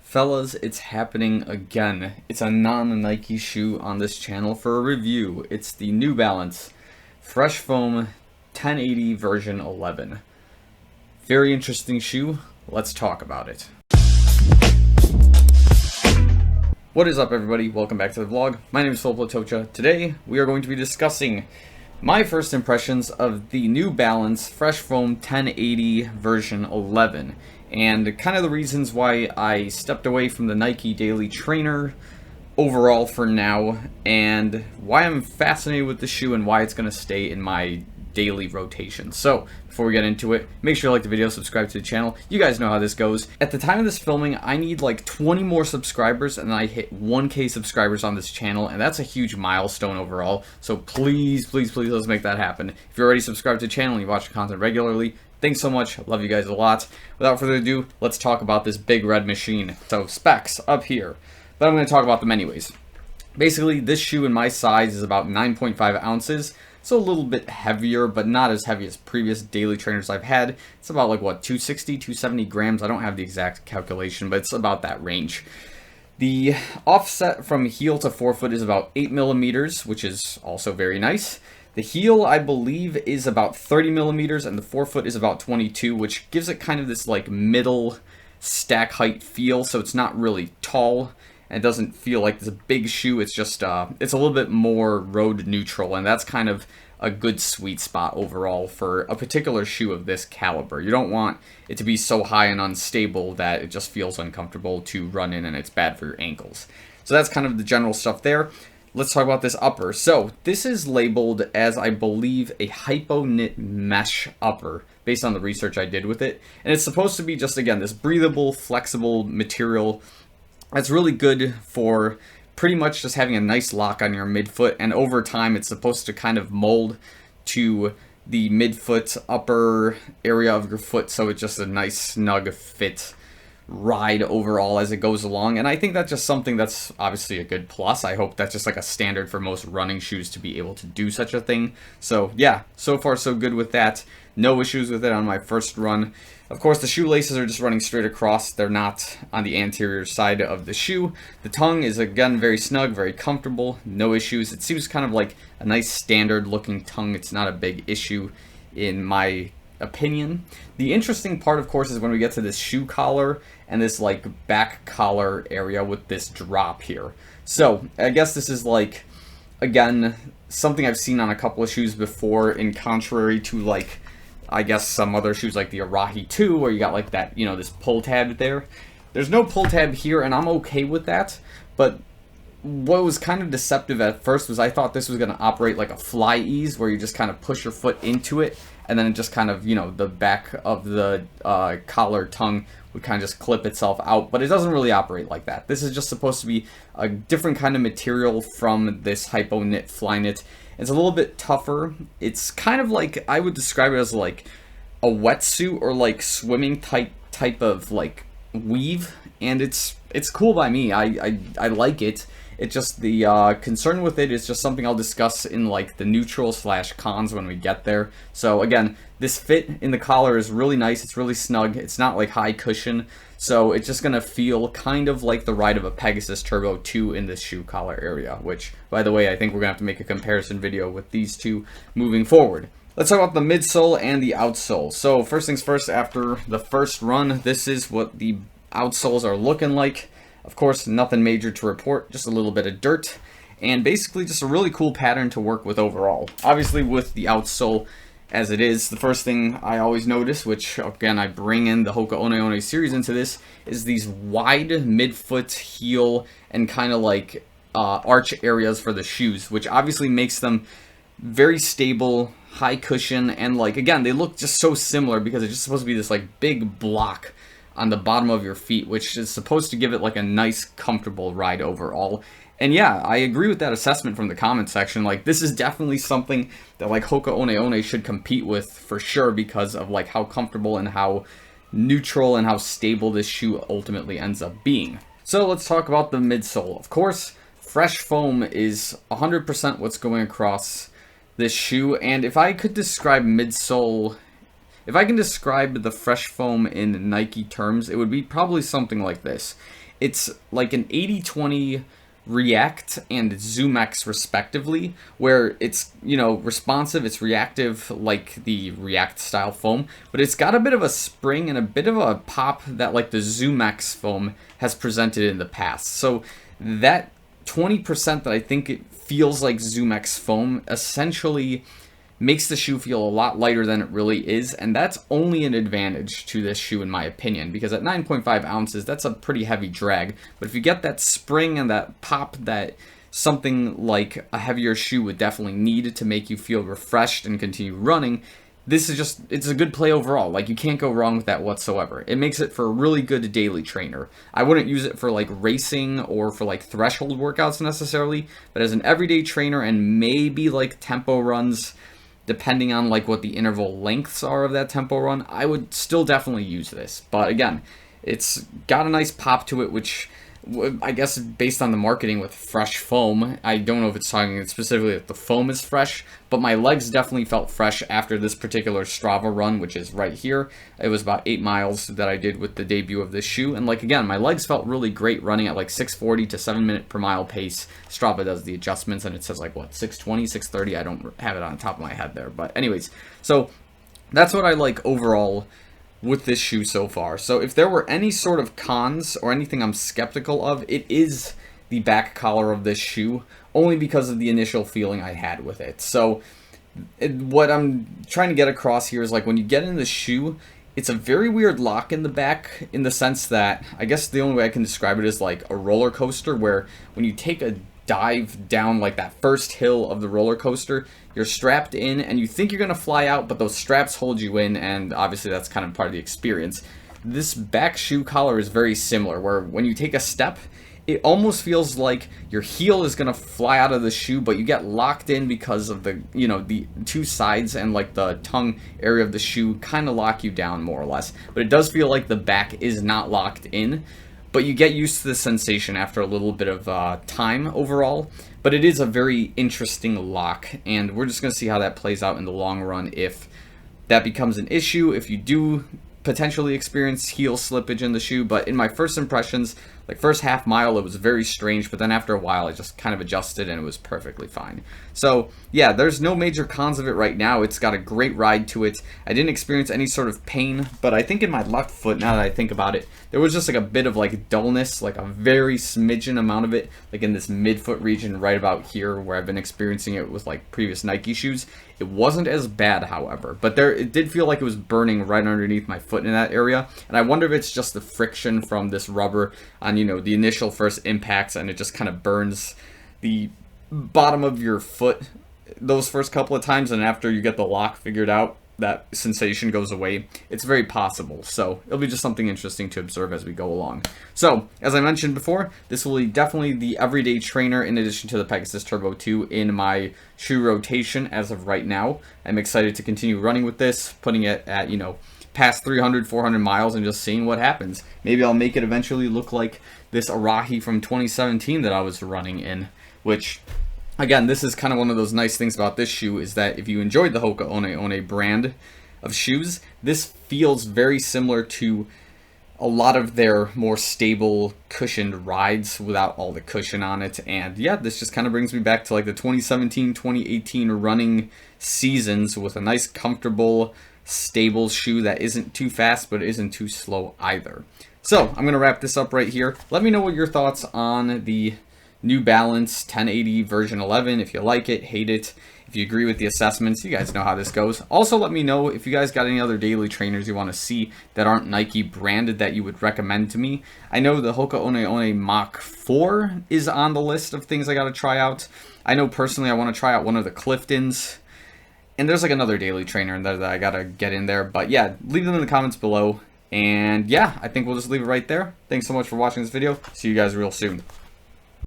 Fellas, it's happening again. It's a non-Nike shoe on this channel for a review. It's the New Balance Fresh Foam 1080 version 11. Very interesting shoe. Let's talk about it. What is up, everybody? Welcome back to the vlog. My name is Filip Latocha. Today, we are going to be discussing my first impressions of the New Balance Fresh Foam 1080 version 11. And kind of the reasons why I stepped away from the Nike Daily Trainer overall for now, and why I'm fascinated with the shoe and why it's going to stay in my daily rotation. So, before we get into it, make sure you like the video, subscribe to the channel. You guys know how this goes. At the time of this filming, I need like 20 more subscribers, and then I hit 1K subscribers on this channel, and that's a huge milestone overall. So please, please, please, let's make that happen. If you're already subscribed to the channel and you watch the content regularly, thanks so much. Love you guys a lot. Without further ado, let's talk about this big red machine. So specs up here, but I'm going to talk about them anyways. Basically, this shoe in my size is about 9.5 ounces. So a little bit heavier, but not as heavy as previous daily trainers I've had. It's about like, what, 260, 270 grams? I don't have the exact calculation, but it's about that range. The offset from heel to forefoot is about 8 millimeters, which is also very nice. The heel, I believe, is about 30 millimeters, and the forefoot is about 22, which gives it kind of this like middle stack height feel, so it's not really tall. And it doesn't feel like it's a big shoe. It's just, it's a little bit more road neutral, and that's kind of a good sweet spot overall for a particular shoe of this caliber. You don't want it to be so high and unstable that it just feels uncomfortable to run in and it's bad for your ankles. So that's kind of the general stuff there. Let's talk about this upper. So this is labeled as, I believe, a hypo knit mesh upper based on the research I did with it. And it's supposed to be just, again, this breathable, flexible material that's really good for pretty much just having a nice lock on your midfoot, and over time it's supposed to kind of mold to the midfoot upper area of your foot, so it's just a nice snug fit ride overall as it goes along. And I think that's just something that's obviously a good plus. I hope that's just like a standard for most running shoes to be able to do such a thing. So yeah, so far so good with that. No issues with it on my first run. Of course, the shoelaces are just running straight across. They're not on the anterior side of the shoe. The tongue is, again, very snug, very comfortable. No issues. It seems kind of like a nice standard looking tongue. It's not a big issue in my opinion. The interesting part, of course, is when we get to this shoe collar and this like back collar area with this drop here. So I guess this is like, again, something I've seen on a couple of shoes before, in contrary to like, I guess, some other shoes like the Arahi 2, where you got like that, you know, this pull tab there. There's no pull tab here, and I'm okay with that. But what was kind of deceptive at first was I thought this was going to operate like a fly ease, where you just kind of push your foot into it, and then it just kind of, you know, the back of the collar tongue would kind of just clip itself out. But it doesn't really operate like that. This is just supposed to be a different kind of material from this hypo knit Flyknit. It's a little bit tougher. It's kind of like, I would describe it as like a wetsuit or like swimming type of like weave, and it's cool by me. I like it. It's just the concern with it is just something I'll discuss in like the neutral/cons when we get there. So again, this fit in the collar is really nice. It's really snug. It's not like high cushion, so it's just gonna feel kind of like the ride of a Pegasus Turbo 2 in this shoe collar area, which, by the way, I think we're gonna have to make a comparison video with these two moving forward. Let's talk about the midsole and the outsole. So first things first, after the first run, this is what the outsoles are looking like. Of course, nothing major to report, just a little bit of dirt, and basically just a really cool pattern to work with overall. Obviously, with the outsole as it is, the first thing I always notice, which again I bring in the Hoka One One series into this, is these wide midfoot, heel, and kind of like arch areas for the shoes, which obviously makes them very stable, high cushion, and like, again, they look just so similar because it's just supposed to be this like big block on the bottom of your feet, which is supposed to give it like a nice, comfortable ride overall. And yeah, I agree with that assessment from the comment section. Like, this is definitely something that like Hoka One One should compete with for sure, because of like how comfortable and how neutral and how stable this shoe ultimately ends up being. So let's talk about the midsole. Of course, fresh foam is 100% what's going across this shoe, and if I could describe midsole, if I can describe the fresh foam in Nike terms, it would be probably something like this. it's like an 80-20 React and ZoomX respectively, where it's, you know, responsive, it's reactive like the React style foam, but it's got a bit of a spring and a bit of a pop that like the ZoomX foam has presented in the past. So that 20% that I think it feels like ZoomX foam essentially makes the shoe feel a lot lighter than it really is, and that's only an advantage to this shoe in my opinion, because at 9.5 ounces, that's a pretty heavy drag. But if you get that spring and that pop that something like a heavier shoe would definitely need to make you feel refreshed and continue running, this is just, it's a good play overall. Like, you can't go wrong with that whatsoever. It makes it for a really good daily trainer. I wouldn't use it for like racing or for like threshold workouts necessarily, but as an everyday trainer and maybe like tempo runs, depending on like what the interval lengths are of that tempo run, I would still definitely use this. But again, it's got a nice pop to it, which I guess based on the marketing with fresh foam, I don't know if it's talking specifically that the foam is fresh, but my legs definitely felt fresh after this particular Strava run, which is right here. It was about 8 miles that I did with the debut of this shoe, and like again, my legs felt really great running at like 640 to 7 minute per mile pace. Strava does the adjustments and it says like what, 620, 630, I don't have it on top of my head there, but anyways, so that's what I like overall with this shoe so far. So if there were any sort of cons or anything I'm skeptical of, it is the back collar of this shoe, only because of the initial feeling I had with it. So what I'm trying to get across here is like when you get in the shoe, it's a very weird lock in the back, in the sense that, I guess the only way I can describe it is like a roller coaster, where when you take a dive down like that first hill of the roller coaster, you're strapped in and you think you're gonna fly out, but those straps hold you in, and obviously that's kind of part of the experience. This back shoe collar is very similar, where when you take a step, it almost feels like your heel is gonna fly out of the shoe, but you get locked in because of the, you know, the two sides and like the tongue area of the shoe kind of lock you down more or less. But it does feel like the back is not locked in, but you get used to the sensation after a little bit of time overall. But it is a very interesting lock, and we're just going to see how that plays out in the long run if that becomes an issue, if you do potentially experience heel slippage in the shoe. But in my first impressions, like first half mile, it was very strange, but then after a while I just kind of adjusted and it was perfectly fine. So yeah, there's no major cons of it right now. It's got a great ride to it. I didn't experience any sort of pain, but I think in my left foot, now that I think about it, there was just like a bit of like dullness, like a very smidgen amount of it, like in this midfoot region right about here where I've been experiencing it with like previous Nike shoes. It wasn't as bad, however, but it did feel like it was burning right underneath my foot in that area, and I wonder if it's just the friction from this rubber on, you know, the initial first impacts, and it just kind of burns the bottom of your foot those first couple of times, and after you get the lock figured out, that sensation goes away. It's very possible, so it'll be just something interesting to observe as we go along. So, as I mentioned before, this will be definitely the everyday trainer in addition to the Pegasus Turbo 2 in my shoe rotation as of right now. I'm excited to continue running with this, putting it at, you know, past 300, 400 miles and just seeing what happens. Maybe I'll make it eventually look like this Arahi from 2017 that I was running in, which, again, this is kind of one of those nice things about this shoe, is that if you enjoyed the Hoka One brand of shoes, this feels very similar to a lot of their more stable cushioned rides without all the cushion on it. And yeah, this just kind of brings me back to like the 2017, 2018 running seasons with a nice comfortable stable shoe that isn't too fast but isn't too slow either. So I'm gonna wrap this up right here. Let me know what your thoughts on the New Balance 1080 version 11, if you like it, hate it, if you agree with the assessments. You guys know how this goes. Also, let me know if you guys got any other daily trainers you want to see that aren't Nike branded that you would recommend to me. I know the Hoka One Mach 4 is on the list of things I got to try out. I know personally I want to try out one of the Cliftons, and there's like another daily trainer in there that I got to get in there. But yeah, leave them in the comments below. And yeah, I think we'll just leave it right there. Thanks so much for watching this video. See you guys real soon.